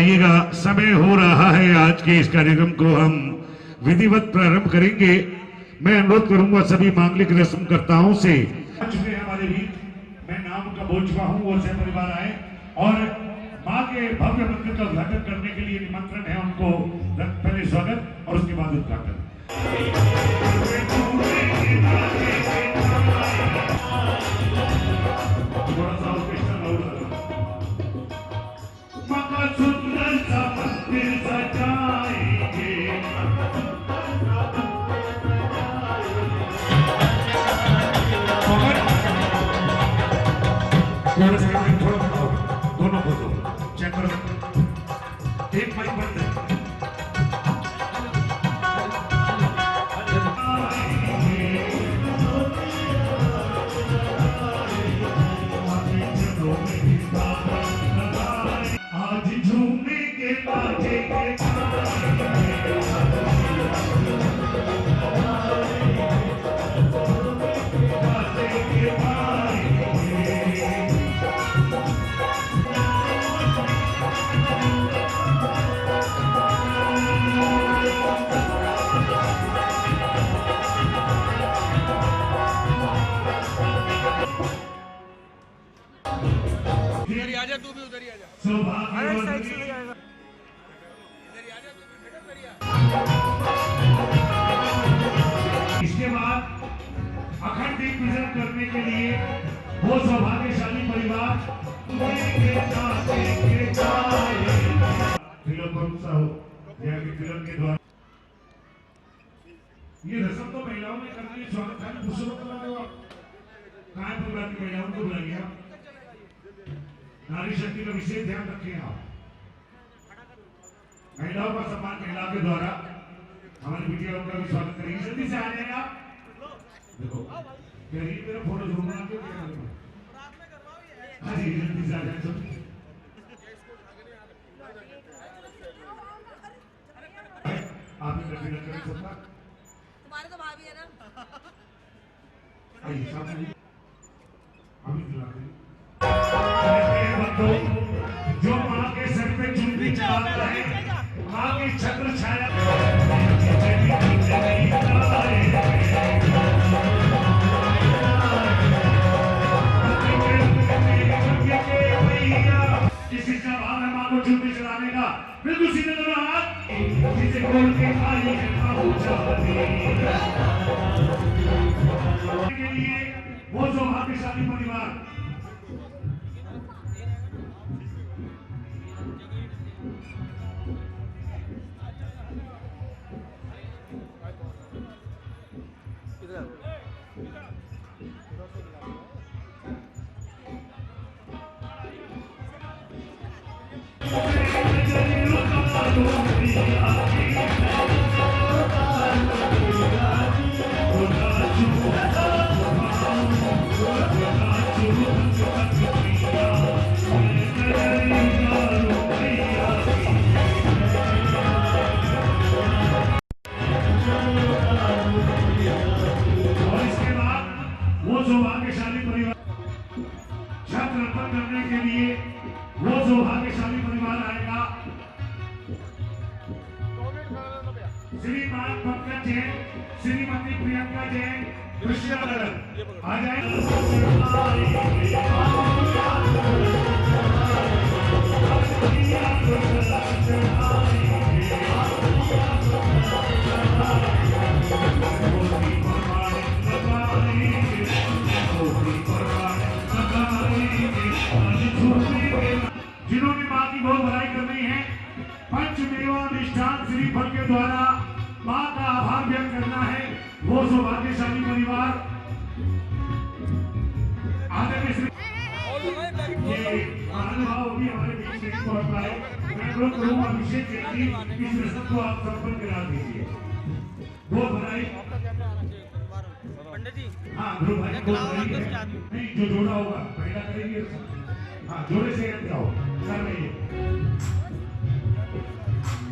आइएगा, समय हो रहा है। आज के इस कार्यक्रम को हम विधिवत प्रारंभ करेंगे। मैं अनुरोध करूंगा सभी मांगलिक रस्मकर्ताओं से, हमारे भी मैं नाम का बोल चुका हूँ, वो से परिवार आए और माँ के भव्य मंदिर का उद्घाटन करने के लिए निमंत्रण है उनको। पहले स्वागत और उसके बाद उद्घाटन। थोड़ा सा सुंदर सा मंदिर सजाएंगे, दोनों को दो चेक करो, एक माइक बंद है। तू भी उधर ही आजा, साइड से जाएगा, इधर ही आजा, तू भी बेटा उधर ही आ। इसके बाद अखंड दीप पूजन करने के लिए वो सौभाग्यशाली परिवार फिल्म के द्वारा ये रस्म तो महिलाओं ने करनी है। स्वागत खाली पुरुषों को बुला लो, कहाँ परिवार की महिलाओं को बुलाइए। नारी शक्ति का विशेष ध्यान रखें आप। महिलाओं का सम्मान महिला के द्वारा हमारी बिटियाओं का भी स्वागत करेंगे। जल्दी से आ जाएगा। देखो मेरा फोटो जरूर बना के हाँ जी, जल्दी से आ जाए सब। आप तुम्हारे तो भाभी है ना। आइए सामने अभी दिला दें। जो माँ के सर पे चुनरी चढ़ाता है, माँ की छत्र छाया किसी का भाव है माँ को चुनरी चढ़ाने का। बिल्कुल सीधे दोनों हाथ जिसे बोल के आई है के लिए वो सौभाग्यशाली परिवार श्रीमान पंकज जैन, श्रीमती प्रियंका जैन, कृष्णनगर आ जाए। जिन्होंने माँ की बहुत भलाई करनी है, पंचमेवा निष्ठान श्रीफल के द्वारा माँ का आभार व्यक्त करना है, वो सौभाग्यशाली परिवार आदरणीय महानुभाव भी हमारे बीच में पहुंच पाए। मैं अनुरोध करूंगा अभिषेक जी इस रस्म को आप संपन्न करा दीजिए। वो भलाई पंडित जी, हाँ ध्रुव भाई को नहीं, जो जोड़ा होगा पहला करेंगे। हाँ जोड़े से जाओ कर रही है।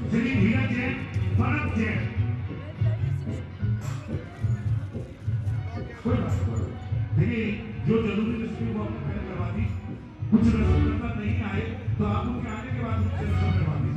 श्री धीरज जैन, भरत जैन, कोई बात नहीं। देखिए जो जरूरी रस्म वो हमने पहले करवा दी। कुछ रस्म नहीं आए तो आप उनके आने के बाद उनसे रस्म करवा दी।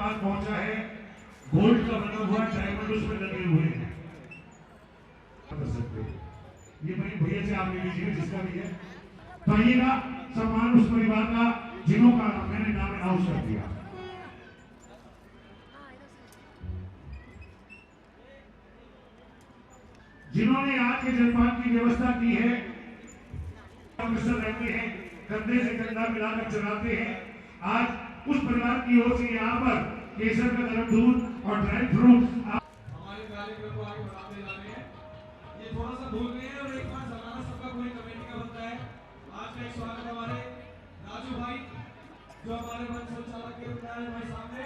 सामान पहुंचा है, गोल्ड का बना हुआ डायमंड उसमें लगे हुए हैं। कर सकते हैं। ये भाई भैया से आप ले लीजिए जिसका भी है। तो आइएगा, सम्मान उस परिवार का जिन्हों का मैंने नाम अनाउंस कर दिया। जिन्होंने आज के जलपान की व्यवस्था की है, रहते हैं, कंधे से कंधा मिलाकर चलाते हैं। आज उस परिवार की ओर से यहाँ पर केसर का गर्म दूध और ड्राई फ्रूट हमारे कार्यक्रम को आगे बढ़ाते जा रहे हैं। ये थोड़ा सा भूल गए हैं और एक बार जमाना सबका पूरी कमेटी का बनता है। आज का एक स्वागत हमारे राजू भाई जो हमारे मंच संचालक के विधायक भाई सामने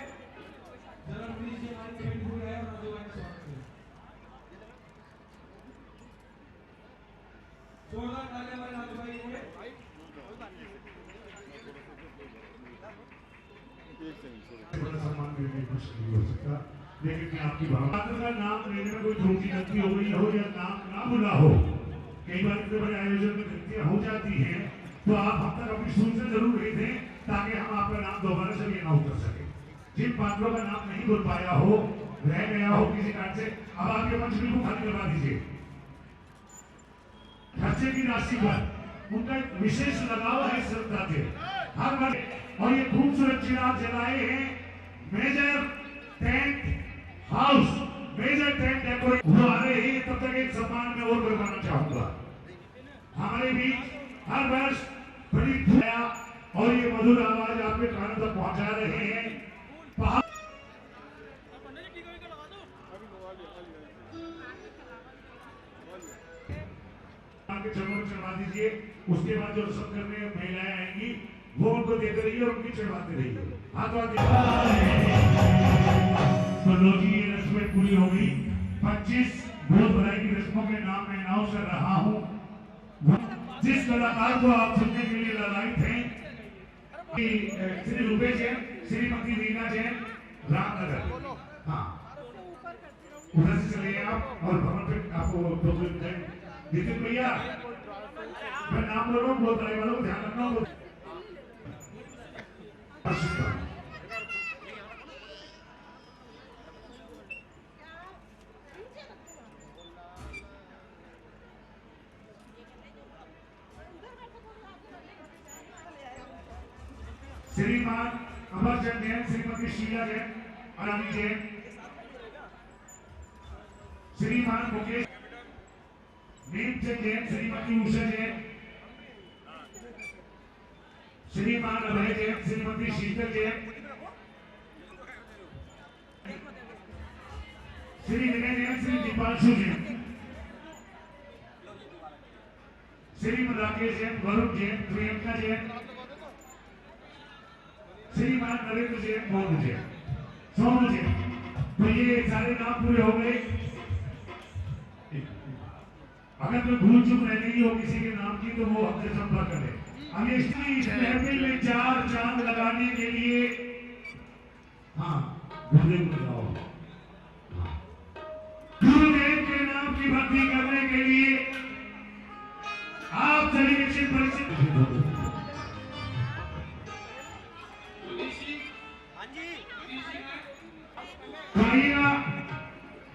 जरा प्लीज ये हमारी कमेटी पूरी है और राजू भाई का स्वागत करें। जोरदार तालियां हमारे राजू भाई के लिए। बड़ा सम्मान देने की कुछ नहीं हो सकता, लेकिन मैं आपकी भावना का नाम लेने में कोई त्रुटि गलती हो गई हो या नाम ना बोला हो, कई बार इतने बड़े आयोजन में गलतियां हो जाती हैं, तो आप हम तक अपनी सूचना जरूर भेजें ताकि हम आपका नाम दोबारा से भी अनाउंस कर सकें। जिन पात्रों का नाम नहीं बोल पाया हो, रह गया हो किसी कारण से, अब आपके मंच बिल्कुल खाली करवा दीजिए। खर्चे की राशि पर उनका एक विशेष लगाव है श्रद्धा से हर बार, और ये खूबसूरत चिराग जलाए हैं Major Tent House, Major Tent decorate वो आ रहे हैं। तब तक एक सम्मान में और करवाना चाहूंगा। हमारे बीच हर वर्ष बड़ी धुआ और ये मधुर आवाज आपके कानों तक पहुंचा रहे हैं। चढ़वा दीजिए, उसके बाद जो रस्म करने महिलाएं आएंगी वो उनको देते रहिए और उनकी चढ़वाते रहिए। हाथ तो लो जी, ये रस्में पूरी हो गई। 25 भोज भराई की रस्मों के नाम मैं अनाउंस कर रहा हूँ। जिस कलाकार को आप सुनने के लिए ललायित हैं, श्री रूपेश जैन, श्रीमती रीना जैन, रामनगर। हाँ, उधर से चले आप और भवन पे आपको नितिन भैया, मैं नाम बोल रहा हूँ, बहुत वालों को ध्यान रखना हो। श्रीमान अमरचंद जैन, श्रीमती शीला जैन, अरानी जैन, श्रीमान मुकेश नीमचंद जैन, श्रीमती उषा जैन, श्रीमान अभय जैन, श्रीमती शीतल जैन, श्री विनय जैन, श्री दीपांशु जैन, श्रीमान राकेश जैन, वरुण जैन, प्रियंका जैन, श्रीमान नरेंद्र जैन, मोहन जैन, सोनू जैन। तो ये सारे नाम पूरे हो गए। अगर कोई भूल चूक रह गई हो किसी के नाम की तो वो हमसे संपर्क करें। हम इस महफिल में 4 चांद लगाने के लिए, हाँ, गुरुदेव को लगाओ, गुरुदेव के नाम की भक्ति करने के लिए आप सभी निश्चित परिचित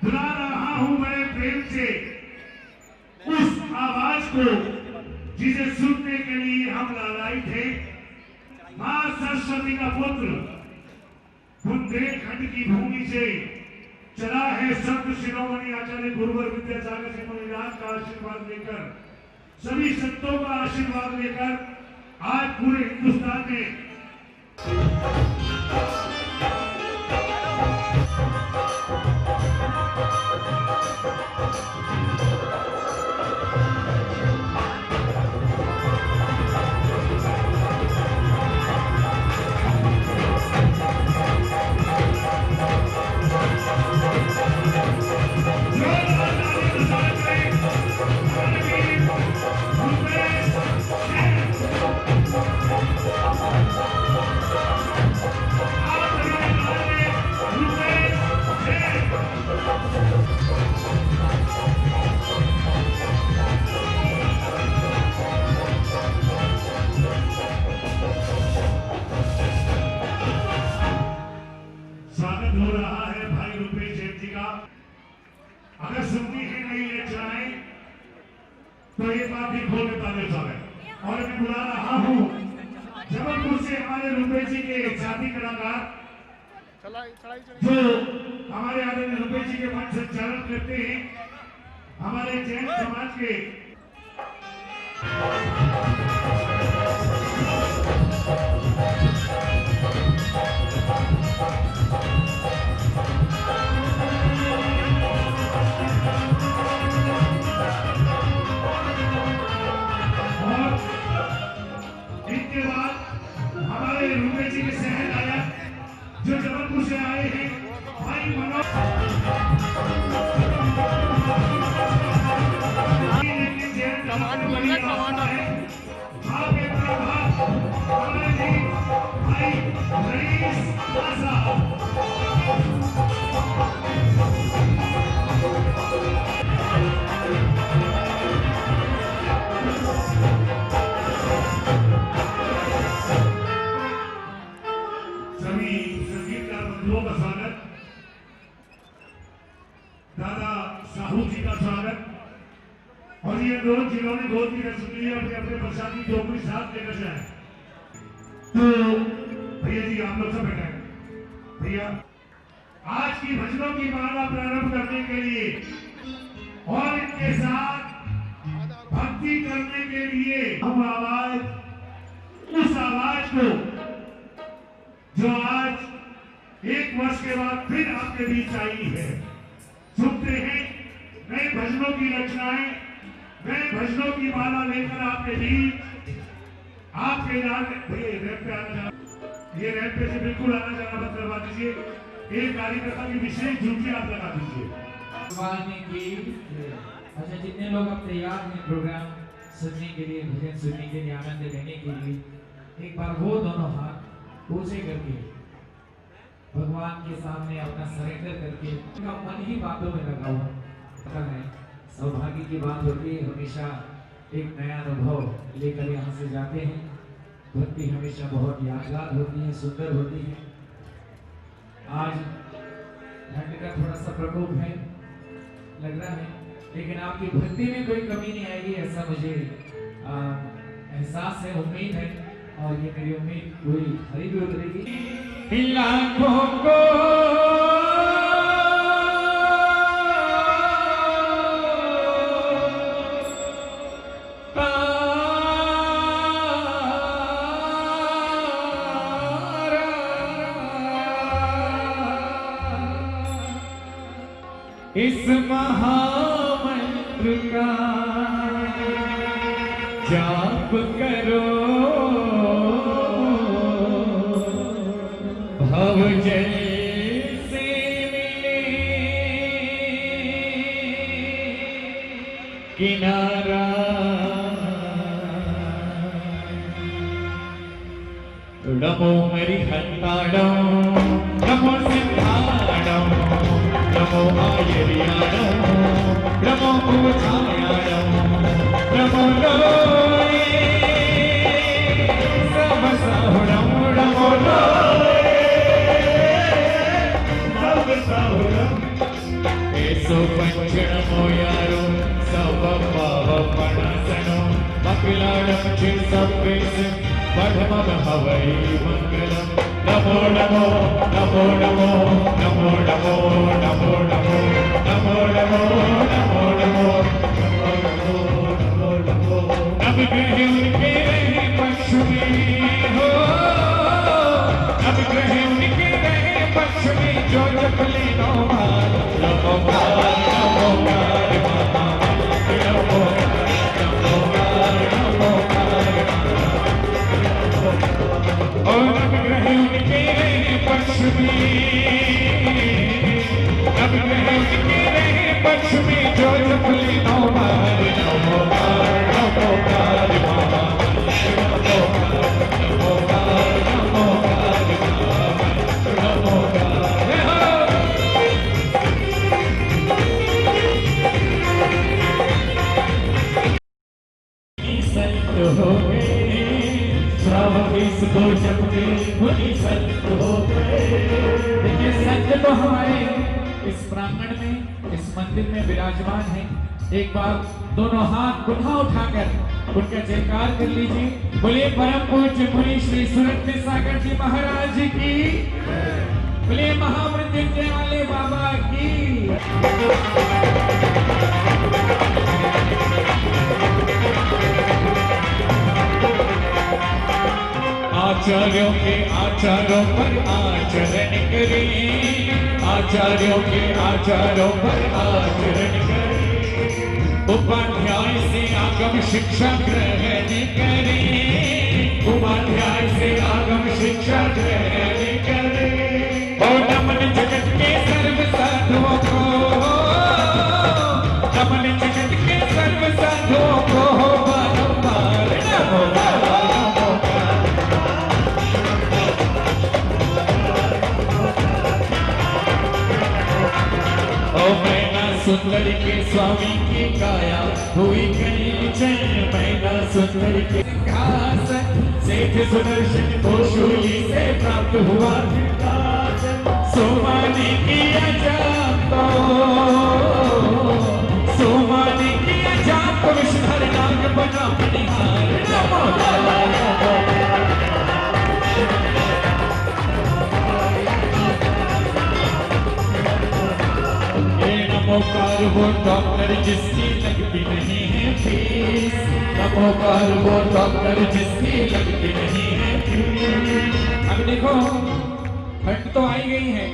बुला रहा हूं बड़े प्रेम से उस आवाज को जिसे सुनने के लिए हम लालायित थे। मां सरस्वती का पुत्र बुंदेलखंड की भूमि से चला है संत शिरोमणि आचार्य गुरुवर विद्यासागर सिंह मुनिराज का आशीर्वाद लेकर, सभी संतों का आशीर्वाद लेकर आज पूरे हिंदुस्तान में एक बार भी खोल के तालियों स्वागत। और मैं बुला रहा हूँ जबलपुर से हमारे रुपेश जी के साथी कलाकार जो हमारे आदरणीय रुपेश जी के मंच संचालन करते हैं, हमारे जैन समाज के इनके बाद हमारे रुपेश जी के शहर आया जो जबलपुर से आए हैं भाई मनोज। आप एक प्रभाव हमारे लिए भाई रईस आज़ाद। सभी संगीतकार बंधुओं का स्वागत, दादा साहू जी का स्वागत। और ये लोग जिन्होंने गोद की रस्म ली अपने अपने प्रसाद की टोकरी साथ लेकर जाए। तो भैया जी आप लोग सब बैठे भैया, आज की भजनों की माला प्रारंभ करने के लिए और इनके साथ भक्ति करने के लिए हम आवाज, उस आवाज को जो आज एक वर्ष के बाद फिर आपके बीच आई है, सुनते हैं नए भजनों की रचनाएं, नए भजनों की माला लेकर आपके बीच आपके भैया रैंप पे आना जाना, ये रैंप पे से बिल्कुल आना जाना बंद करवा दीजिए। एक कार्यकर्ता की विशेष ड्यूटी आप लगा दीजिए। अच्छा, जितने लोग अब तैयार हैं प्रोग्राम सुनने के लिए, भजन सुनने के लिए, आनंद लेने के लिए, एक बार वो दोनों हाथ ऊंचे करके भगवान के सामने अपना सरेंडर करके, उनका मन ही बातों में लगा हुआ पता है। सौभाग्य की बात होती है, हमेशा एक नया अनुभव लेकर यहाँ से जाते हैं। भक्ति हमेशा बहुत यादगार होती है, सुंदर होती है। आज ठंड का थोड़ा सा प्रकोप है लग रहा है, लेकिन आपकी भक्ति में कोई कमी नहीं आएगी ऐसा मुझे एहसास है, उम्मीद है। और ये मेरी उम्मीद पूरी खरी भी उतरेगी। लाखों को इस महामंत्र का जाप करो, भव जल से मिले किनारा। नमो हरिहंताणो, नमो सिद्धाणो, नमो आयर्याणो, नमो पूजायाणो, नमो लोये सबसाहुणं, नमो लोये सबसाहुणं। एसो पंचणमो यारो सब पावपणासनो, मंगलाणं चित्सवेश पठमं हवै मंगलम्। नमो नमो नमो नमो नमो नमो नमो नमो नमो नमो नमो नमो नमो नमो नमो। अब ग्रह उनके रहे पक्ष में हो, अब ग्रह उनके रहे पक्ष में, जो जप लेनो मार। नमो कार नमो कार महामंत्र, नमो नमो कार नमो कार। और अब ग्रह उनके रहे पक्ष में, अब ग्रह उनके रहे पक्ष में, जो जप लेनो मार। नमो कार नमो कार महामंत्र, नमो कार नमो कार महामंत्र, नमो कार। संत हो गए इसको जपते मुनि संत हो गए। देखिए संत तो हमारे इस प्रांगण में, इस मंदिर में विराजमान है। एक बार दोनों हाथ पुनः उठाकर उनका जयकार कर लीजिए। बोलिए परम पूज्य मुनि श्री सूरत सागर जी महाराज की, बोलिए महामृत्युंजय वाले बाबा की। आचार्यों के आचारों पर आचरण करें, आचार्यों के आचारों पर आचरण करें, उपाध्याय से आगम शिक्षा ग्रहण करें, उपाध्याय से आगम शिक्षा ग्रहण करें। और नमन जगत के सर्व साधुओं को, नमन जगत के सर्व साधुओं को बारंबार नमो मैना सुंदर के स्वामी की काया हुई कहीं जय, मैना सुंदर के सिंहासन सेठ सुदर्शन को शूली से प्राप्त हुआ सोमानी की अजाप, सोमानी की अजाप विषधर नाग बना बनिहार। नमोकार वो डॉक्टर जिसकी लगती नहीं है फीस, नमोकार वो डॉक्टर जिसकी लगती नहीं है फीस। अब देखो ठंड तो आई गई है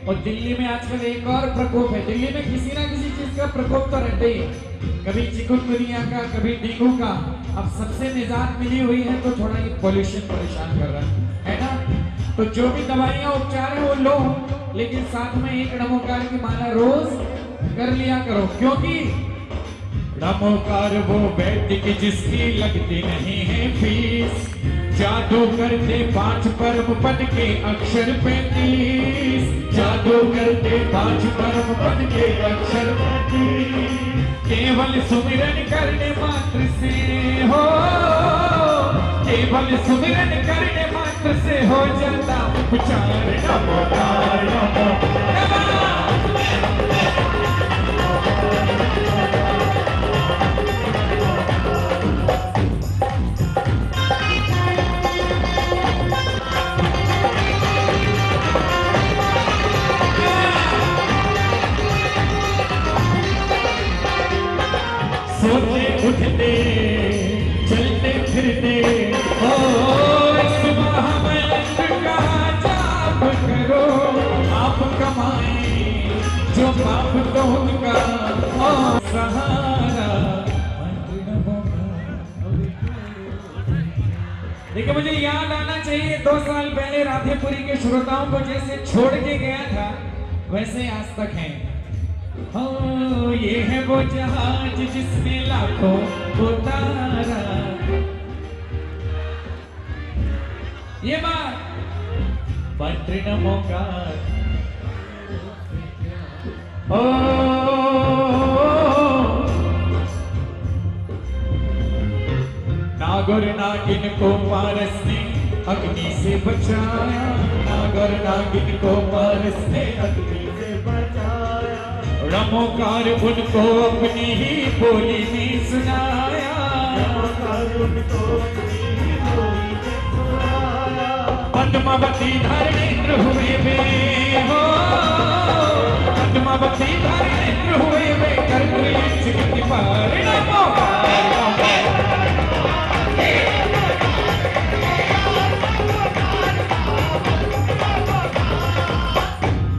और दिल्ली में आजकल एक और प्रकोप है। दिल्ली में किसी ना किसी चीज का प्रकोप तो रहता ही है, कभी चिकुनगुनिया का, कभी डेंगू का। अब सबसे निजात मिली हुई है तो थोड़ा ये पोल्यूशन परेशान कर रहा है ना। तो जो भी दवाइयाँ उपचार है वो लो, लेकिन साथ में एक नमोकार की माला रोज कर लिया करो, क्योंकि नमोकार वो वैद्य की जिसकी लगती नहीं है फीस, जादू करते 5 परम पद के अक्षर 35, जादू करते 5 परम पद के अक्षर 35, केवल सुमिरन करने मात्र से हो, केवल सुमिरन करने मात्र से हो जाता उपचार। नमोकार सोते उठते चलते फिरते हो सुबह में का जाप करो, आप कमाए जो बाप तो उनका सहारा। देखिए मुझे याद आना चाहिए 2 साल पहले राधेपुरी के श्रोताओं को जैसे छोड़ के गया था वैसे आज तक है। हाँ ये है वो जहाज जिसने लाखों उतारा, ये बात पत्र नमोकार। ओ नागोर नागिन को पारस ने अग्नि से बचाया, नागोर नागिन को पारस ने अग्नि से बचाया, नमोकार उनको अपनी ही बोली में सुनाया, नमोकार उनको अपनी ही बोली में सुनाया। पद्मावती धरणेन्द्र हुए वे हो, पद्मावती धरणेन्द्र हुए वे कर जगत पार।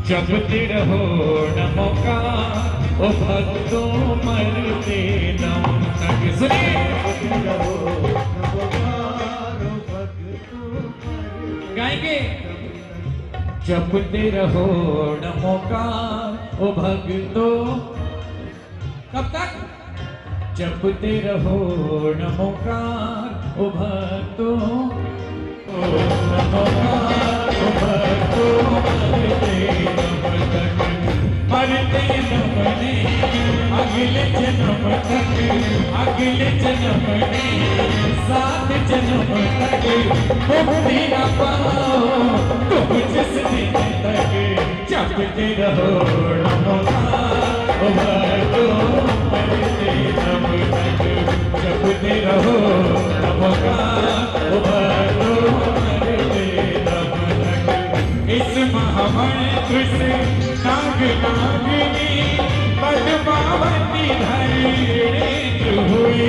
जपते रहो नमोकार ओ भक्तों मरते दम तक। सुनिए गाएंगे। जपते रहो नमोकार ओ भक्तों, कब तक? जपते रहो नमोकार ओ भक्तों, ओ नमोकार ओ भक्तों मरते दम तक, मरते दम नहीं अगले जन्म तक, अगले जन्म नहीं 7 जन्म तक मुक्ति न पाओ तुम जिस दिन तक। जपते रहो नमोकार ओ भक्तों मरते जपते रहो नमो का उबारो मरते तब तक। इस महामंत्र से नाग नागिनी पद्मावती धरेंद्र हुई,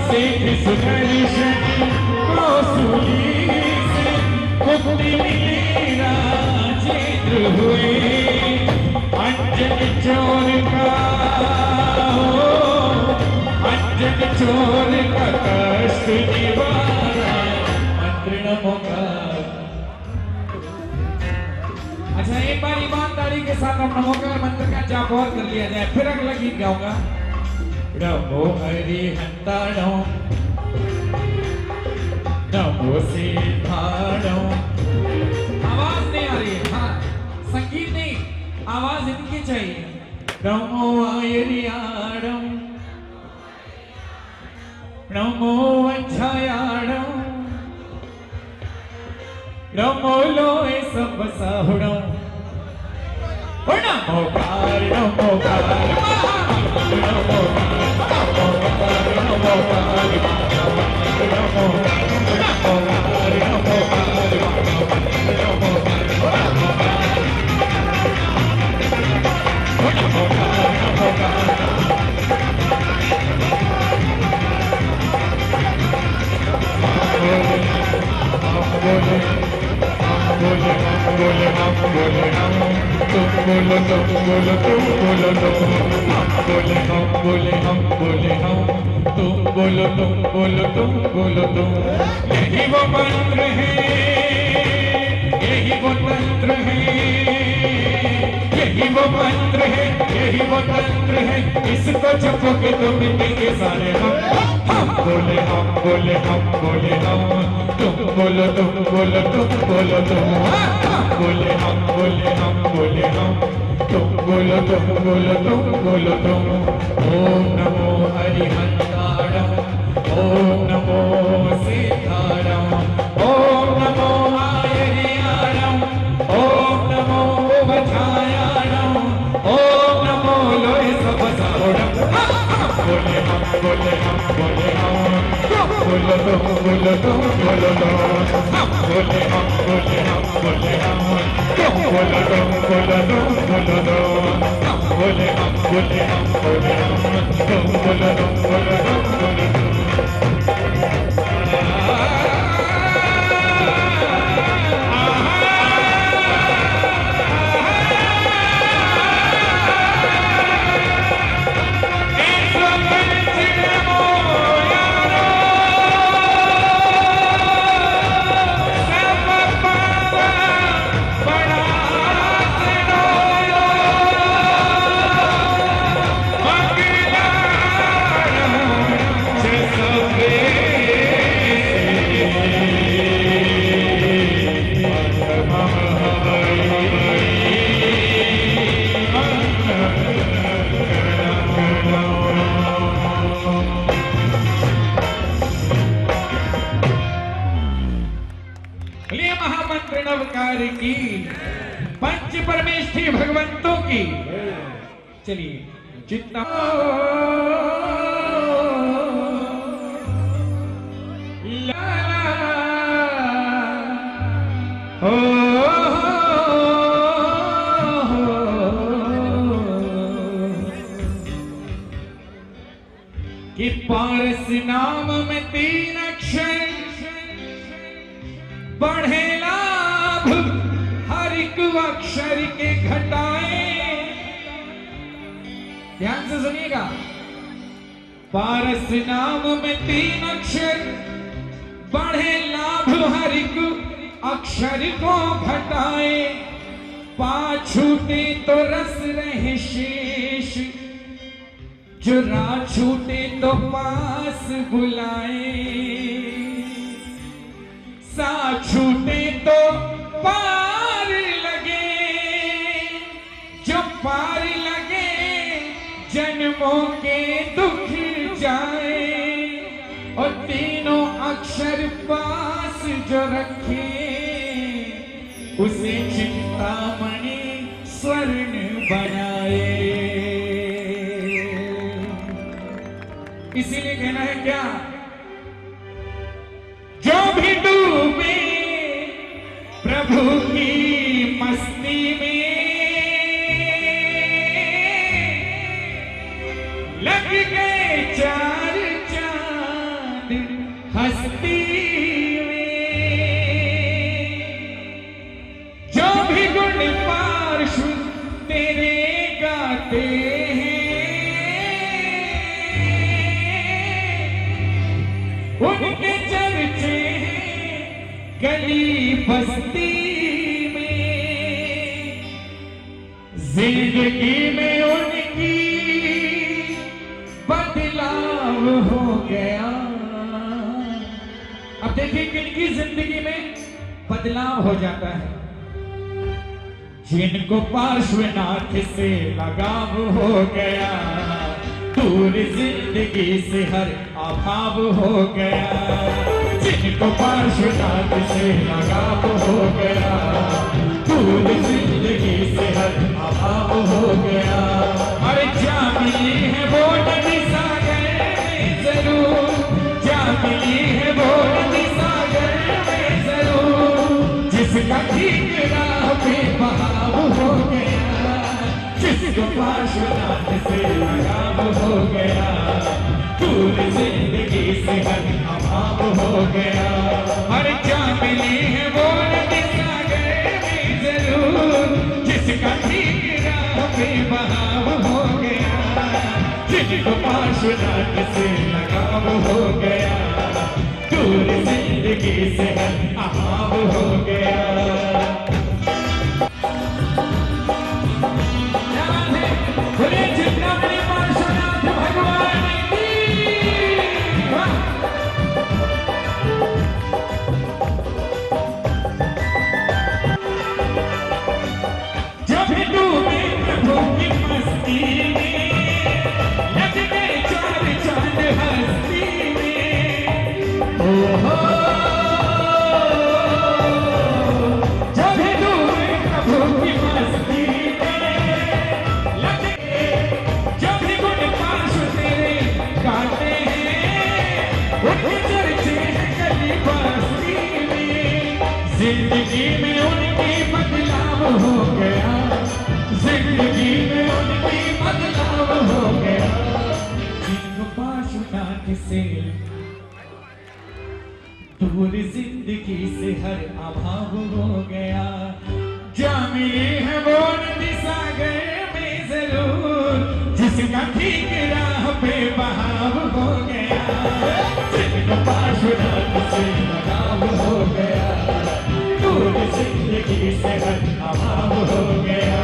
सिद्ध सुदर्शन कौशली से मुक्ति मिली राजेंद्र हुई। अंजन चोर का अंजन चोर का कष्ट निवारा मंत्र नमो का। अच्छा, एक बार ईमानदारी के साथ हम नमोकार मंत्र का जाप और कर लिया जाए, फिर अगला गीत गाऊंगा। नमो हरि हंताणो नमो सिद्धाणो। आवाज नहीं आ रही है, हाँ संगीत नहीं, आवाज इनकी चाहिए। नमो आयरियाणम नमो वंचायाणम नमो लोए सब साहुणो। नमो कार नमो कार नमो कार नमो कार नमो कार नमो यही वो मंत्र है, यही वो तंत्र है, यही वो मंत्र है, यही वो तंत्र है। इसको जपोगे तो मिटेंगे सारे हम बोले हम बोले हम बोले हम। तुम बोलो तुम बोलो तुम बोलो तुम बोले हम बोले हम बोले हम। तुम बोलो तुम बोलो तुम बोलो तुम। ओम नमो हरिहंताणम ओम नमो सिद्धाणम ओम नमो आयरियाणम ओम नमो वधायाणम ओम नमो लोय सब साहुणम। बोले हम बोले हम बोले हम। बोलो तुम बोलो तुम बोलो तुम बोले हम बोले हम बोले हम। बोलो तुम बोलो तुम बोलो तुम बोले हम बोले हम बोले हम। तुम बोलो तुम बोलो तुम बोलो तुम। महामंत्र नवकार की पंच परमेष्ठी भगवंतों की। चलिए जितना कि पारस नाम में 3 अक्षर बढ़े लाभ हर एक अक्षर के घटाए। ध्यान से सुनिएगा, पारस नाम में 3 अक्षर बढ़े लाभ हर एक अक्षर को घटाए। पा छूटे तो रस रहे शेष, जो राह छूटे तो पास बुलाए। सा छूटे तो पार लगे, जो पार लगे जन्मों के दुख जाए। और तीनों अक्षर पास जो रखे, उसे चिंतामणि स्वर्ण बनाए। इसीलिए कहना है क्या जो भी डूबे प्रभु की मस्ती में, लग गए चार चांद हस्ती में, जो भी गुण पार्श्व तेरे गाते हैं, उनके चर्चे हैं गली बस्ती में, जिंदगी में उनकी बदलाव हो गया। अब देखिए किनकी जिंदगी में बदलाव हो जाता है, जिनको पार्श्वनाथ से लगाव हो गया, दूर जिंदगी से हर अभाव हो गया, जिनको पार्श्वनाथ से लगाव हो गया, दूर जिंदगी से हर अभाव हो गया। अरे जा मिली है वो नदी सागर में जरूर, जा मिली है वो नदी सागर में जरूर, जिसका ठीक राह पे बहाव हो गया, जिसको पार्श्वनाथ से लगाव हो गया, दूर जिंदगी से हर अभाव हो गया। अरे जा मिली है वो नदी सागर में जरूर, जिसका ठीक राह पे बहाव हो गया, जिसको पार्श्वनाथ से लगाव हो गया, दूर जिंदगी से हर अभाव हो गया। बोले जितना मेरे पार्श्वनाथ भगवान की वाह। जब डूबे प्रभु की मस्ती में, लग गए चार चांद हस्ती में, ओहो जब डूबे प्रभु की मस्ती में, लग गए जब गुण पार्श्व तेरे गाते हैं, उनके चर्चे हैं गली बस्ती में, जिंदगी में उनकी बदलाव हो गया, जिंदगी में उनकी बदलाव हो गया, जिनको पार्श्वनाथ से दूर जिंदगी से हर अभाव हो गया, जा मिली है वो नदी सागर में जरूर, जिसका ठीक राह पे बहाव हो गया, जिनको पार्श्वनाथ से लगाव हो गया, दूर जिंदगी से हर अभाव हो गया।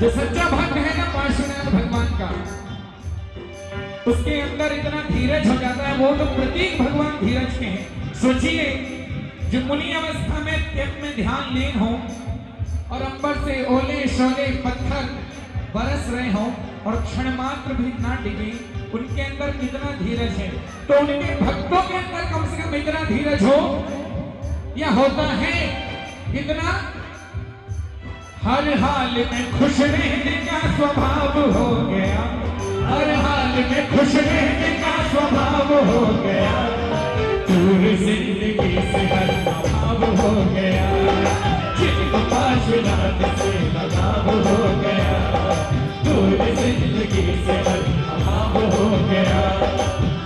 जो सच्चा भक्त है ना पार्श्वनाथ भगवान का, उसके अंदर इतना धीरज हो जाता है, वो तो प्रतीक भगवान धीरज के हैं। सोचिए जो मुनि अवस्था में त्यप में ध्यान लीन हो और अंबर से ओले शोले पत्थर बरस रहे हो और क्षण मात्र भी ना डिगे, उनके अंदर कितना धीरज है। तो उनके भक्तों के अंदर कम से कम इतना धीरज हो या होता है इतना, हर हाल में खुश रहने का स्वभाव हो गया, हर हाल में खुश रहने का स्वभाव हो गया, दूर जिंदगी से हर अभाव हो गया, जिनको पार्श्वनाथ से लगाव हो गया, दूर जिंदगी से हर अभाव हो गया।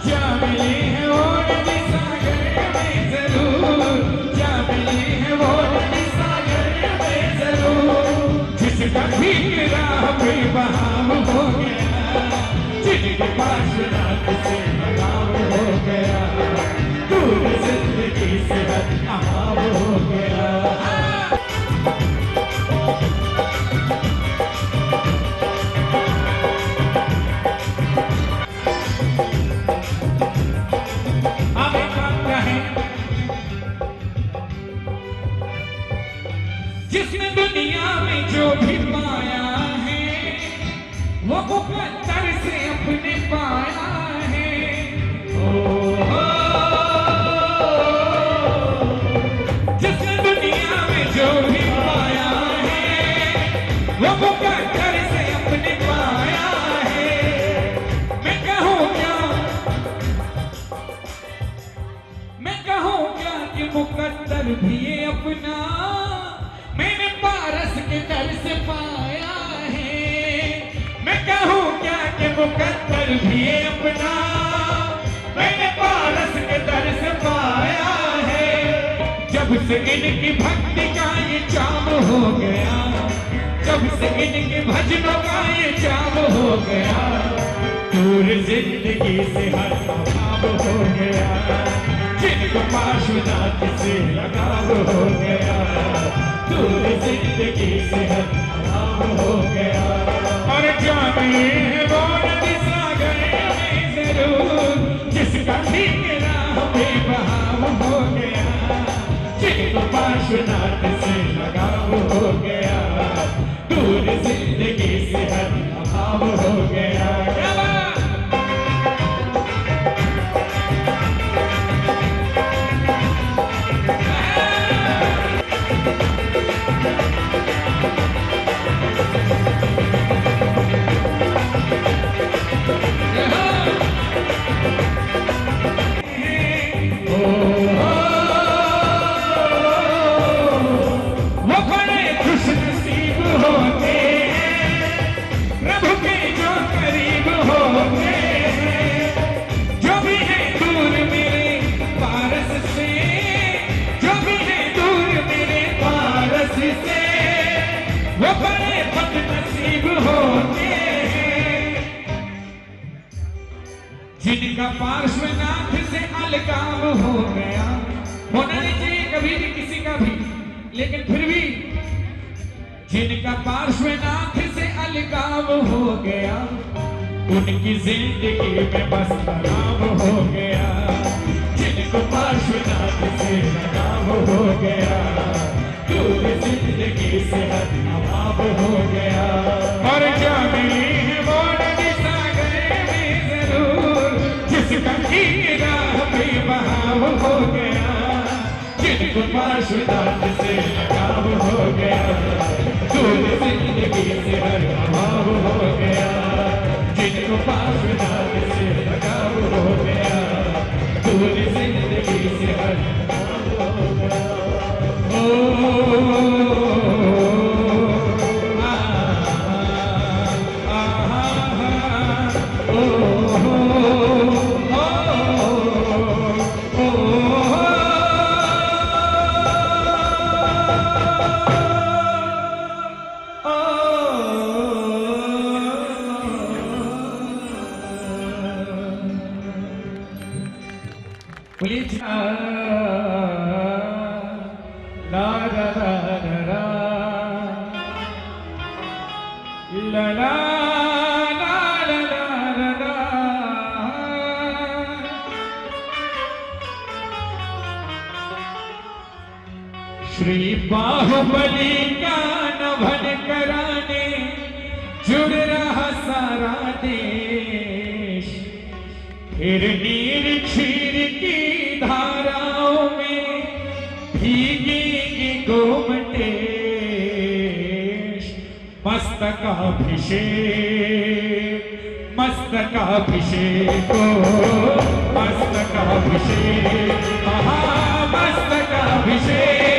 जा मिली है वो नदी सागर में जरूर, जा मिली है वो जिनको पार्श्वनाथ से लगाव हो गया, दूर जिंदगी से हर अभाव हो गया। जिसने दुनिया में जो भी पाया है वो मुकद्दर से अपने पाया है। जिसने दुनिया में जो भी पाया है वो मुकद्दर से अपने पाया है। मैं कहूँ क्या कि मुकद्दर भी ये अपना मैंने पारस के दर से पाया है। मैं कहूँ क्या कि मुकद्दर भी ये अपना मैंने पारस के दर से पाया है। जब से इनकी भक्ति का ये चाव हो गया, जब से इनके भजनों का ये चाव हो गया, दूर जिंदगी से हर अभाव हो गया। जिनको पार्श्वनाथ से लगाव हो गया, दूर जिंदगी से हर अभाव हो गया। और जाने वो नदी सागर में जरूर जिसका ठीक राह में बहाव हो गया। जिनको पार्श्वनाथ से लगाव हो गया, दूर जिंदगी से हर अभाव हो गया। जिनका पार्श्वनाथ से अलगाव हो गया, होना नहीं चाहिए कभी भी किसी का भी, लेकिन फिर भी जिनका पार्श्वनाथ से अलगाव हो गया, उनकी जिंदगी में बस तनाव हो गया। जिनको पार्श्वनाथ से लगाव हो गया, दूर जिंदगी से हर अभाव हो गया। और जाने है वो नदी सागर में जरूर जिसका ठीक राह में बहाव हो गया। जिनको पार्श्वनाथ से लगाव हो गया, दूर जिंदगी से हर अभाव हो गया। जिनको पार्श्वनाथ से लगाव हो गया, दूर जिंदगी से हर अभाव हो गया। प्लीज ला ला ला ला ला ला श्री बाहुबली का नभन कराने जुड़ रहा सारा देश। फिर नीर क्षीर की धाराओं में भीगेगी गोमटेश। मस्तकाभिषेक मस्तकाभिषेक मस्तकाभिषेक महामस्तकाभिषेक।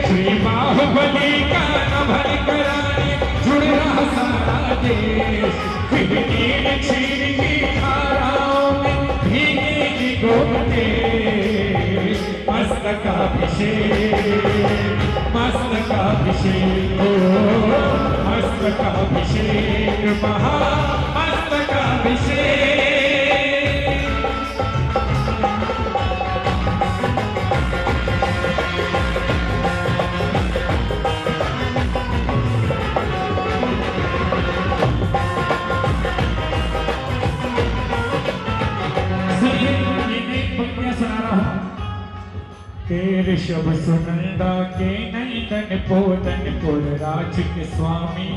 श्री बाहुबली का नभन कराने जुड़ रहा सारा देश। फिर नीर क्षीर की धाराओं में भीगेगी गोमटेश। मस्तकाभिषेक मस्तकाभिषेक मस्तकाभिषेक महामस्तकाभिषेक। ऋषभ सुनंदा के नंदन पोदनपुर राज के स्वामी,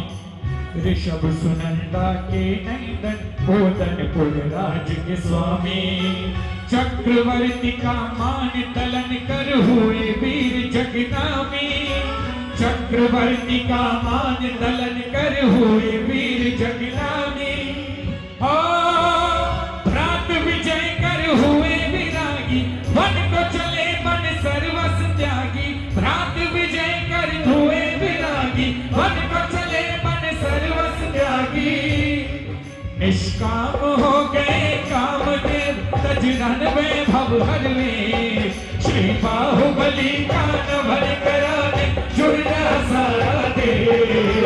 ऋषभ सुनंदा के नंदन पोदनपुर राज के स्वामी। चक्रवर्ती का मान तलन कर हुए वीर जगनामी, चक्रवर्ती का मान तलन कर हुए वीर जगनामी। प्रात विजय कर हुए विरागी, वन को चले वन सर्वस त्यागी। प्रात विजय कर हुए विरागी, वन को चले वन सर्वस त्यागी। निष्काम हो गए कामदेव, तजरन में भवहर में। श्री बाहुबली का नभर कराने जुड़ा सारा देव।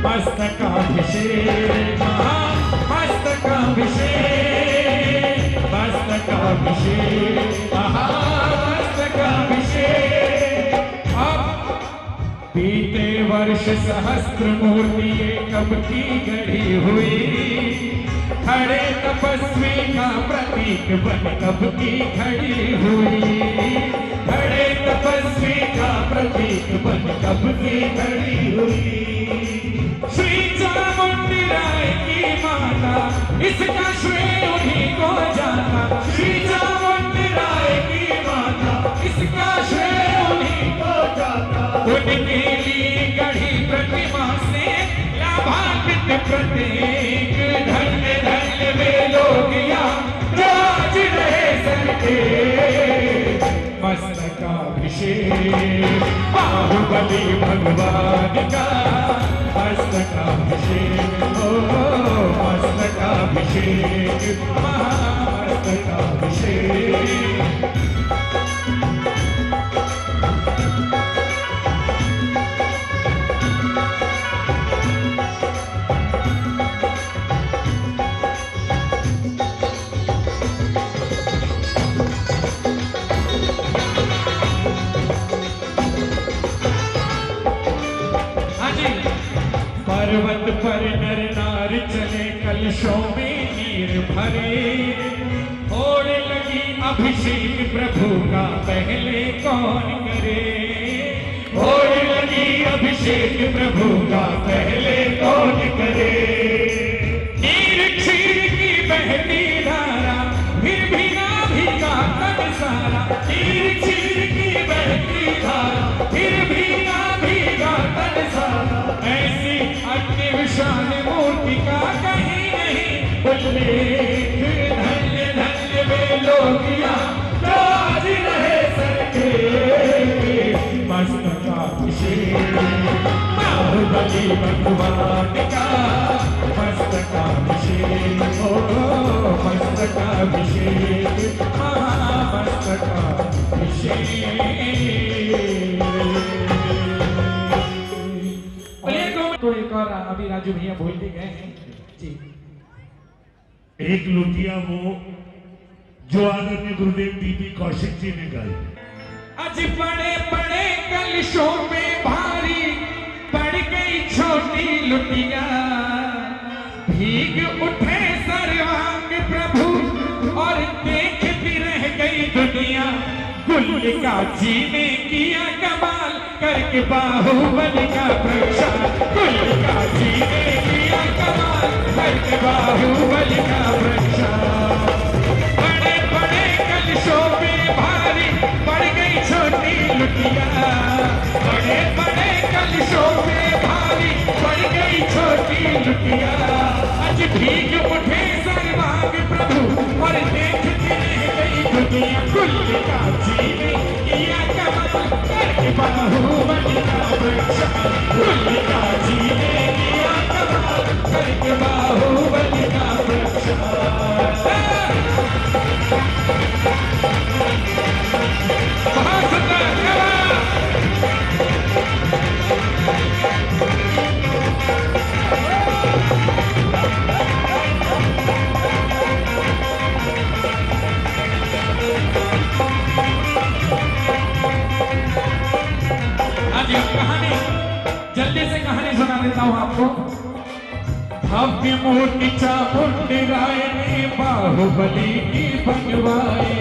मस्तकाभिषेक मस्तकाभिषेक मस्तकाभिषेक मस्तकाभिषेक। बीते वर्ष सहस्त्र मूर्ति कब की गढ़ी हुई, खड़े तपस्वी का प्रतीक बन कब की खड़ी हुई। खड़े तपस्वी का प्रतीक बन कब की खड़ी हुई। श्री चामुंडी राय की माता, इसका श्रेय उन्हीं को जाता। श्री चामुंडी राय की माता, इसका श्रेय उन्हीं को जाता। उनके लिए गढ़ी प्रतिमा से लाभान्वित प्रत्येक। धन्य धन्य वे लोग जो आज रहे सबके। मस्तकाभिषेक बाहुबली भगवान का, मस्तकाभिषेक हो मस्तकाभिषेक महामस्तकाभिषेक। पर्वत पर नर नार चले कलशों में नीर भरे। होने लगी अभिषेक प्रभु का पहले कौन करे। होने लगी अभिषेक प्रभु का पहले कौन करे। नीर क्षीर की बहती धारा, फिर भी ना भीगा तन सारा। नीर क्षीर की बहती धारा, फिर भी ना भीगा तन सारा। ऐसी अति विशाल मूर्ति का कहीं नहीं उल्लेख। धन्य धन्य वे लोग जो आज रहे सबके। मस्तकाभिषेक बाहुबली भगवान का, मस्तकाभिषेक हो मस्तकाभिषेक तो एक और अभी राजू भैया बोल के गए हैं जी। एक लुटिया वो जो आदरणीय गुरुदेव डीपी कौशिक जी ने गाई। आज बड़े बड़े कलशों में भारी पड़ गई छोटी लुटिया। भीग उठे सर्वांग प्रभु और देखती रह गई दुनिया। गुल्लिका जी ने किया कमाल करके बाहुबली का प्रचार। गुल्लिका जी ने किया कमाल करके बाहुबली का प्रचार। बड़े बड़े कलशों में भारी पड़ गई छोटी लुटिया। बड़े बड़े कलशों में भारी पड़ गई छोटी लुटिया। आज भीग उठे सर्वांग प्रभु और देखती रह गई दुनिया। गुल्लिका जी ने किया कमाल करके बाहुबली का प्रचार। गुल्लिका जी ने किया कमाल करके बाहुबली का प्रचार। बहुत सुंदर कहानी जल्दी से कहानी सुना देता हूं आपको। भव्य मूर्ति चामुंड राय ने बाहुबली की बनवाई,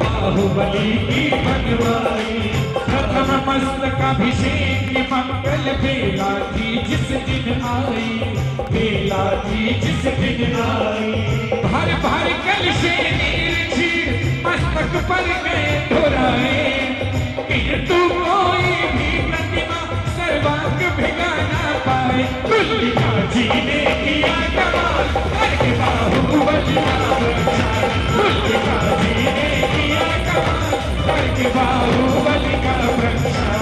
बाहुबली की बनवाई। प्रथम मस्तकाभिषेक की मंगल बेला थी जिस दिन आई, बेला थी जिस दिन आई। भर भर कलशे नीर चीर मस्तक पर गए धुराए, किंतु कोई भी प्रतिमा सर्वांग भिगा ना पाए। तुल्लिका जी ने किया कमाल करके बाहुबली का प्रचार, तुल्लिका जी ने किया कमाल करके बाहुबली का प्रचार।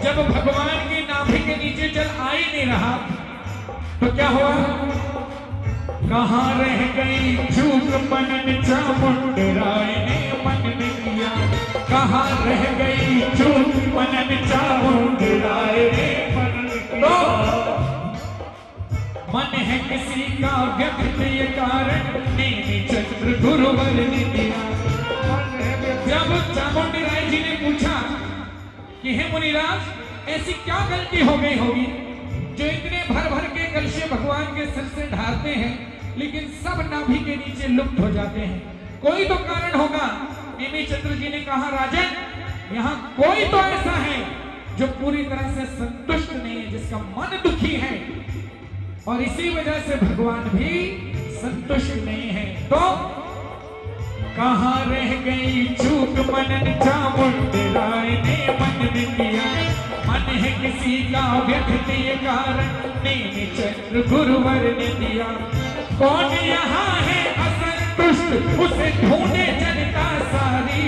जब भगवान की नाभि के नीचे जल आ ही नहीं रहा तो क्या हुआ? कहाँ रह गई चूक मनन चामुंड राय ने मन में किया, कहाँ रह गई चूक मनन चामुंड राय ने मन में किया। मन है किसी का व्यक्त ये कारण नेमि चंद्र गुरुवर ने दिया। जब चामुंड राय जी ने पूछा कि हे मुनिराज ऐसी क्या गलती हो गई होगी जो इतने भर भर के कलशे भगवान के सिर से ढालते हैं लेकिन सब नाभि के नीचे लुप्त हो जाते हैं, कोई तो कारण होगा। नेमि चंद्र जी ने कहा राजन यहाँ कोई तो ऐसा है जो पूरी तरह से संतुष्ट नहीं है, जिसका मन दुखी है और इसी वजह से भगवान भी संतुष्ट नहीं है। तो कहाँ रह गई चूक मनन चामुंड राय ने मन में किया। मन है किसी का व्यक्त ये कारण नेमि चंद्र गुरुवर ने दिया। कौन यहाँ है असंतुष्ट उसे ढूंढे जनता सारी।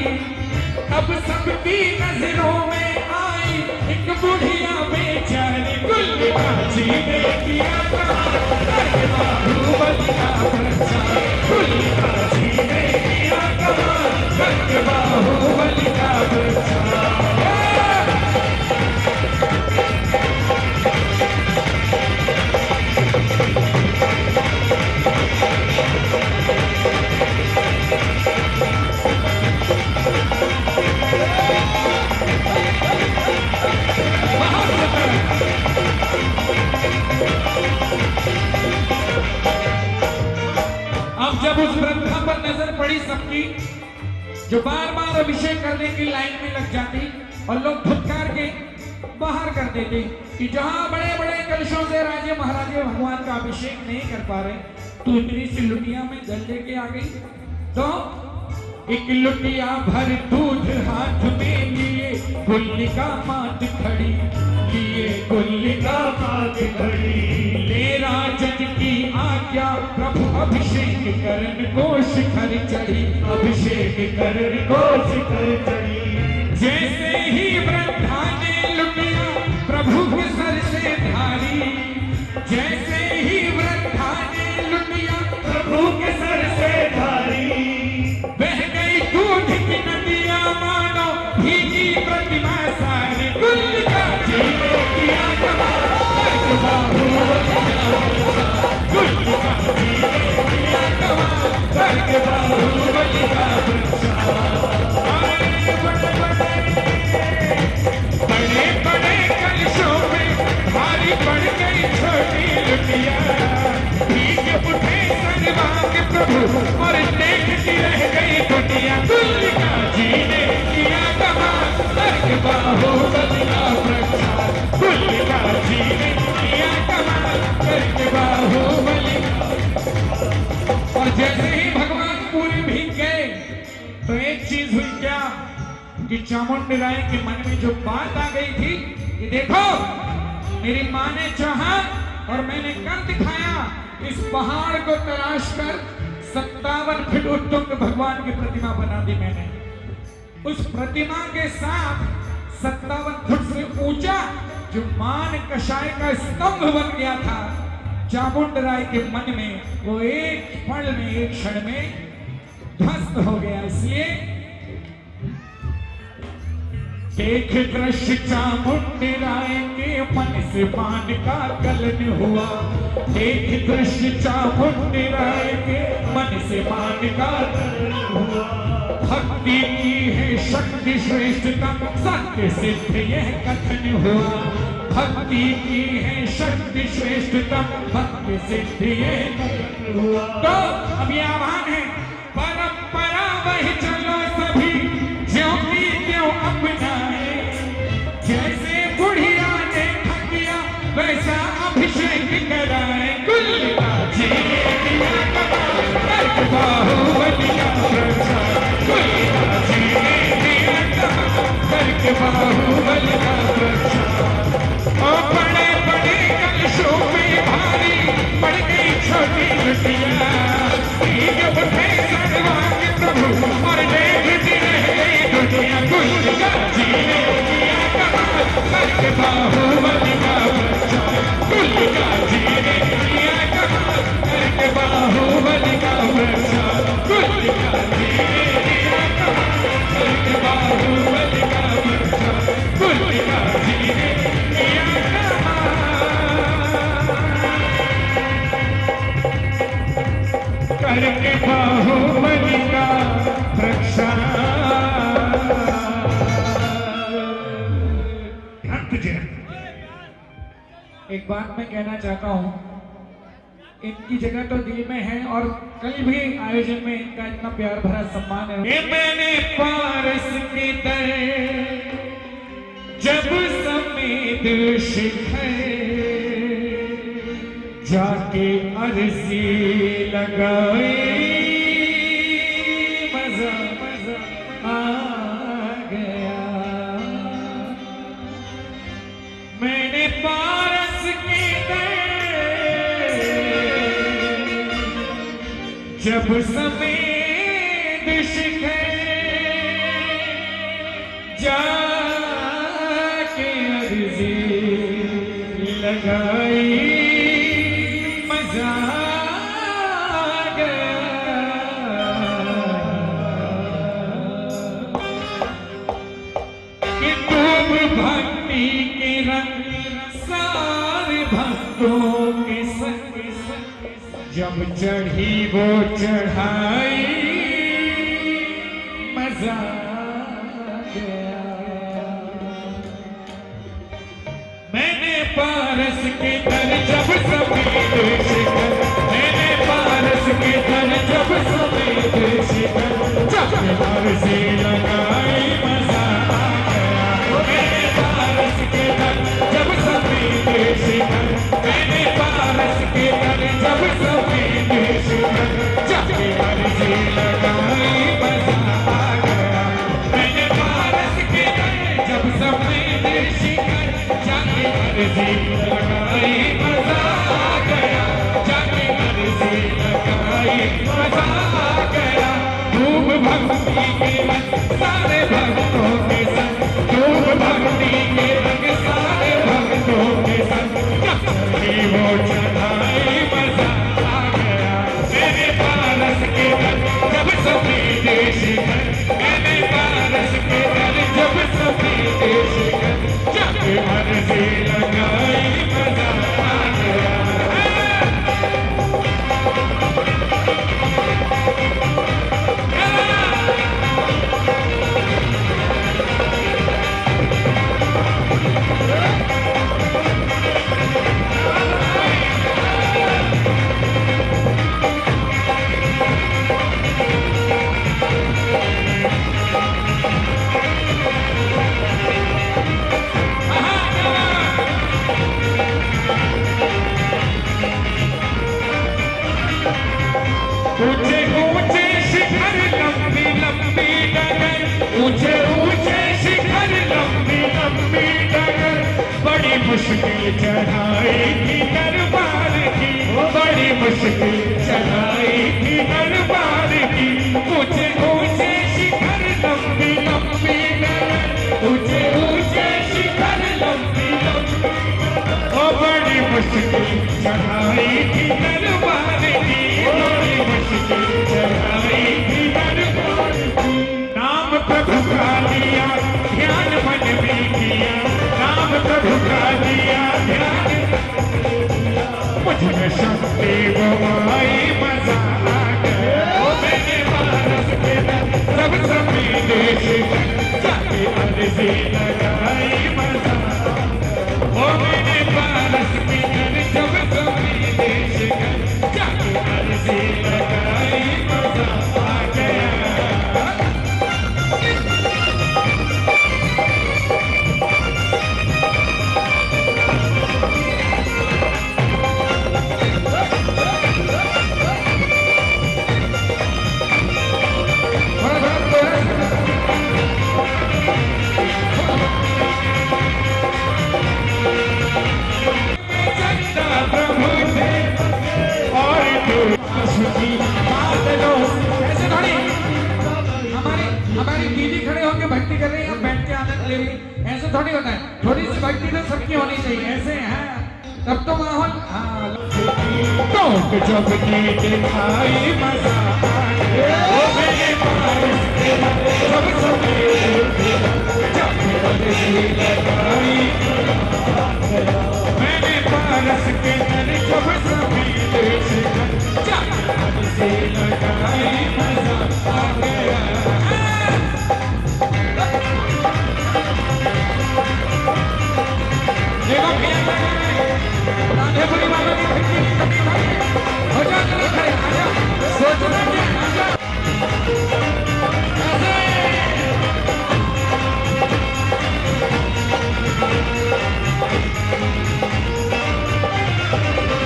अब सबकी नजरों में आई एक बुढ़िया बेचारी। तुल्लिका जी ने किया कमाल करके बाहुबली का प्रचार, तुल्लिका जी ने किया कमाल करके बाहुबली का प्रचार। अब जब उस वृद्धा पर नजर पड़ी सबकी, जो बार बार अभिषेक करने की लाइन में लग जाती और लोग धुतकार के बाहर कर देते कि जहां बड़े बड़े कलशों से राजे महाराजे भगवान का अभिषेक नहीं कर पा रहे, तू इतनी सी लुटिया में जल लेके आ गई। तो एक लुटिया भर दूध हाथ में लिए गुल्लिका मात खड़ी, लिए गुल्लिका मात खड़ी। ले राजन की आज्ञा प्रभु अभिषेक करन को शिखर चढ़ी, अभिषेक करन को शिखर चढ़ी। जैसे ही वृद्धा ने लुटिया प्रभु के सर से धारी, जैसे ही वृद्धा ने लुटिया प्रभु के सर से धारी। बह गई दूध की नदियां मानो भीगी प्रतिमा सारी। गुल्लिका जी ने किया कमाल करके बाहुबली का प्रचार, गुल्लिका जी ने किया कमाल करके बाहुबली का प्रचार। बड़े बड़े कलशों में भारी पड़ गई छोटी लुटिया। भीग उठे सर्वांग प्रभु और देखती रह गई दुनिया। तुल्लिका जी ने किया कमाल करके बाहुबली का प्रचार, तुल्लिका जी ने किया कमाल करके बाहुबली का। और जैसे ही भगवान पूरी भीग गए तो एक चीज हुई क्या कि चामुंड राय के मन में जो बात आ गई थी कि देखो मेरी माँ ने चाहा और मैंने कर दिखाया। इस पहाड़ को तराश कर 57 फीट उत्तुंग भगवान की प्रतिमा बना दी मैंने। उस प्रतिमा के साथ 57 फुट से ऊंचा जो मान कषाय का स्तंभ बन गया था, चामुंड राय के मन में वो एक पल में, एक क्षण में ध्वस्त हो गया। इसलिए देख दृश्य चामुंडे राय के मन से मान का कलन हुआ। देख दृश्य चामुंडे राय के मन से मान का कलन हुआ। भक्ति की है शक्ति श्रेष्ठतम सत्य सिद्ध यह कथन हुआ। भक्ति की है शक्ति श्रेष्ठतम भक्ति सिद्ध यह कथन हुआ। तो अब ये आह्वान है, परंपरा वही चलो सभी ज्यों की त्यों अपनाए। जैसे बुढ़िया ने थकिया वैसा अभिषेक कराए। कुल का जिए दिया कमाल कर्क बाहुबली का प्रचार। कुल का जिए दिया कमाल कर्क बाहुबली का प्रचार। और बड़े बड़े कलशों में भारी पड़ गई छोटी लुटिया। जब थे सर्वांग प्रभु और देखती रह गई दुनिया। कुल का जिए दिया कमाल कर्क बाहुबली का प्रचार। कुल का जिए दिया कमाल कर्क बाहुबली का प्रचार। कुल का जिए दिया कमाल कर्क बाहुबली का प्रचार। कुल का जिए दिया करके बाहुबली का प्रचार। एक बात मैं कहना चाहता हूं, इनकी जगह तो दिल में है और कल भी आयोजन में इनका इतना प्यार भरा सम्मान है। ये मैंने पारस के दर जब समेत शिखर जाके अर्जी लगाई। मजा मजा आ गया। मैंने पारस के दर जब समेत शिखर जाके अर्जी लगाई। मजा आ गया कि तुम भक्ति के रंग सारे भक्तों के संग जब चढ़ी वो चढ़ाई। मजा आ गया। मैंने पारस के दर जब समेत शिखर। मैंने पारस के दर जब समेत शिखर जाके अर्जी लगाई। मजा आ गया। मैंने पारस के दर जब समेत शिखर। मैंने पारस के दर जब समेत शिखर जाके अर्जी लगाई। मजा आ गया। मैंने पारस के दर जब समेत शिखर जाके अर्जी लगाई। मजा आ गया। जाके अर्जी लगाई। मजा आ गया। खूब भक्ति के रंग सारे भक्तों के संग। खूब भक्ति के रंग सारे भक्तों के संग चढ़ी वो चढ़ाई। मजा आ गया। मेरे पारस के दर जब समेत शिखर। मेरे पारस के दर जब समेत शिखर जाके अर्जी लगाई। मजा आ गया। ऊंचे ऊंचे शिखर लंबी लंबी डगर। ऊंचे ऊंचे शिखर लंबी लंबी डगर। बड़ी मुश्किल चढ़ाई थी दरबार की। बड़ी मुश्किल चढ़ाई थी दरबार की। ऊंचे ऊंचे शिखर लंबी लंबी डगर। ऊंचे ऊंचे शिखर लंबी लंबी ओ बड़ी मुश्किल चढ़ाई थी दरबार की। बड़ी मुश्किल चढ़ाई थी मस्ती वो आई मजा आ गया ओ मैंने पारस के सब सभी देश जाके अर्जी लगाई मजा ओ मैंने पारस के जब सभी देश जाके अर्जी लगाई मजा आ गया ऐसे थोड़ी हमारी दीदी खड़े होकर भक्ति कर रही है, हम बैठ के आनंद ले रही हैं। ऐसे थोड़ी होता है, थोड़ी सी भक्ति तो सबकी होनी चाहिए। ऐसे है तब तो माहौल जब गीत आई मजा आ गया ओ मेरे पारस के सब सभी जाके अर्जी लगाई मैंने पारस के जब सभी देश जाके अर्जी लगाई मजा आ गया देखो राधेपुरी वालों की भक्ति हो जाओ चलो खड़े आ जाओ सोचना क्या आ जाओ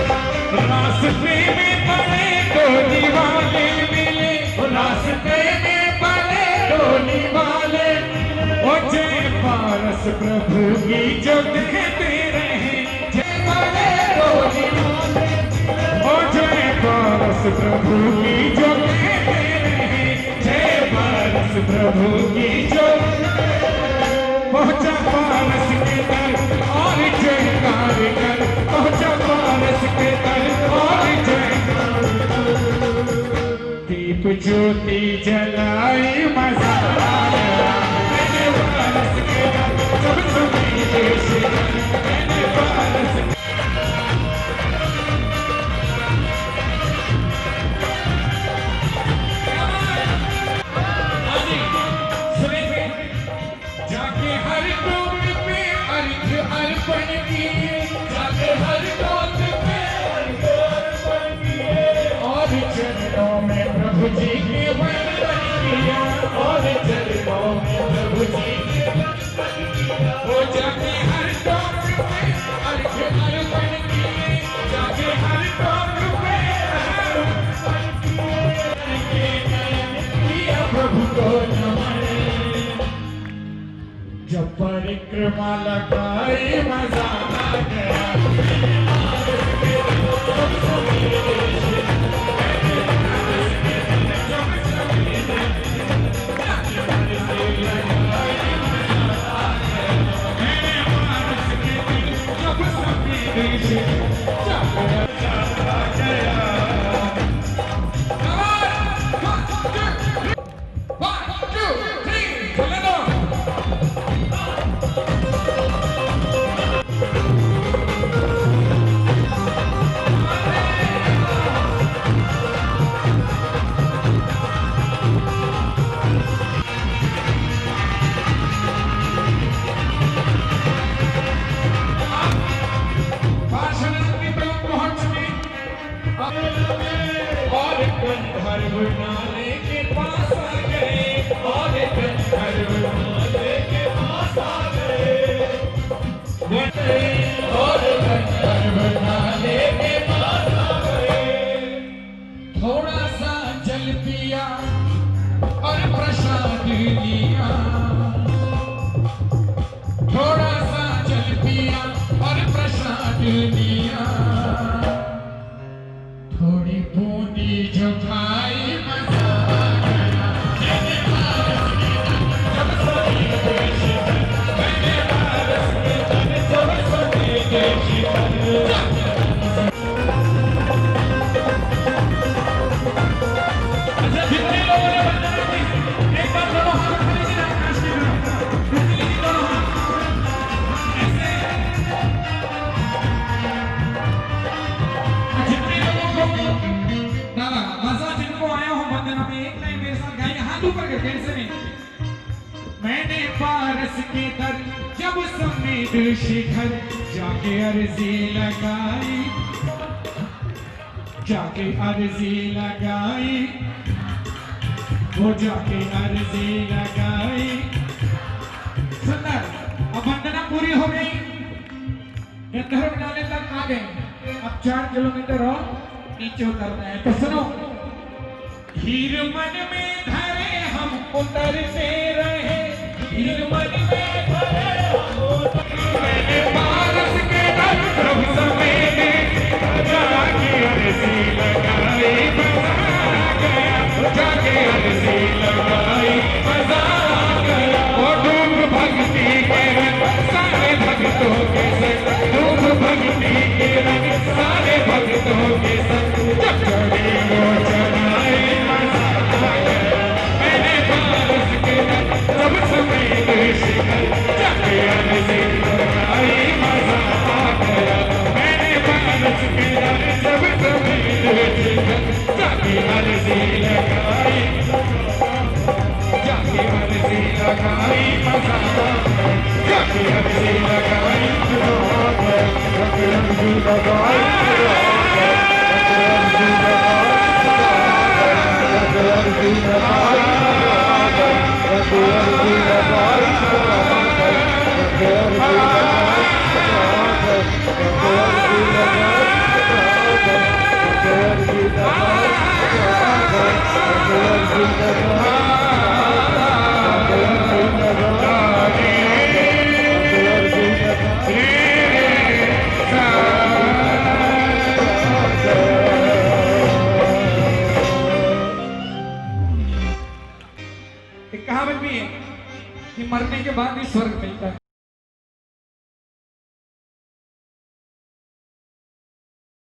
रास्ते में बड़े डोली वाले मिले रास्ते में बड़े डोली वाले ओ जय पारस प्रभु की जो कहते रहे जय बड़े डोली वाले ओ जय पारस प्रभु की जो कहते रहे जय पारस प्रभु की जो पहुंचा पारस के दर और जयकार कर पहुंचा पारस के दर और जयकार दीप ज्योति जलाई मजा आया मैंने पारस के दर सब सभी देश मैंने पारस जाके हर टोक पे अर्घ अर्पण किए जाके हर टोक पे अर्घ अर्पण किए और चरणों में प्रभु जी के वंदन किया और चरणों में प्रभु जी के वंदन किया वो जाके हर टोक पे अर्घ अर्पण किए जाके हर टोक पे अर्घ अर्पण किया प्रभु को नमन जब परिक्रमा लगाई मजा आ गया और गंधर्व नाले के पास आ गए और गंधर्व नाले के पास आ गए और गंधर्व नाले के पास आ गए थोड़ा सा जल पिया और प्रसाद लिया थोड़ा सा जल पिया और प्रसाद लिया थोड़ी बूंदी जो खाई मजा आ गया मैंने पारस के जब सभी देश मैंने पारस के जब सभी देश अच्छा जितने लोगों ने वंदना की एक बार दोनों हाथ उठा लीजिए आकाश की तरफ उठ लीजिए दोनों हाथ ऐसे हाथ ऊपर करके ऐसे नहीं। मैंने पारस के दर जब समेत शिखर जाके अर्जी लगाई, जाके अर्जी लगाई, वो जाके अर्जी लगाई। सुंदर, अब वंदना पूरी हो गई, गंधर्व नाले तक आ गए। अब 4 किलोमीटर और नीचे उतरना है। तो सुनो, हीर मन में धरे हम उतरते रहे, हीर मन में धरे हम मैंने पारस के दर जब समेत जाके अर्जी लगाई, मजा आ गया, जाके अर्जी लगाई, मजा आ गया। वो डूब भक्ति के रंग सारे भक्तों के संग, डूब भक्ति के रंग सारे भक्तों के संग, जब चढ़े वो चढ़ाए, मजा आ गया। मैंने पारस के दर जब समेत शिखर जाके अर्जी लगाई, मजा आ गया। मैंने पारस के दर जब समेत शिखर जाके अर्जी लगाई, जाके अर्जी लगाई, मजा आ गया। जाके अर्जी लगाई, मजा आ गया। जाके अर्जी लगाई, एक कहावत भी है कि मरने के बाद ही स्वर्ग मिलता है।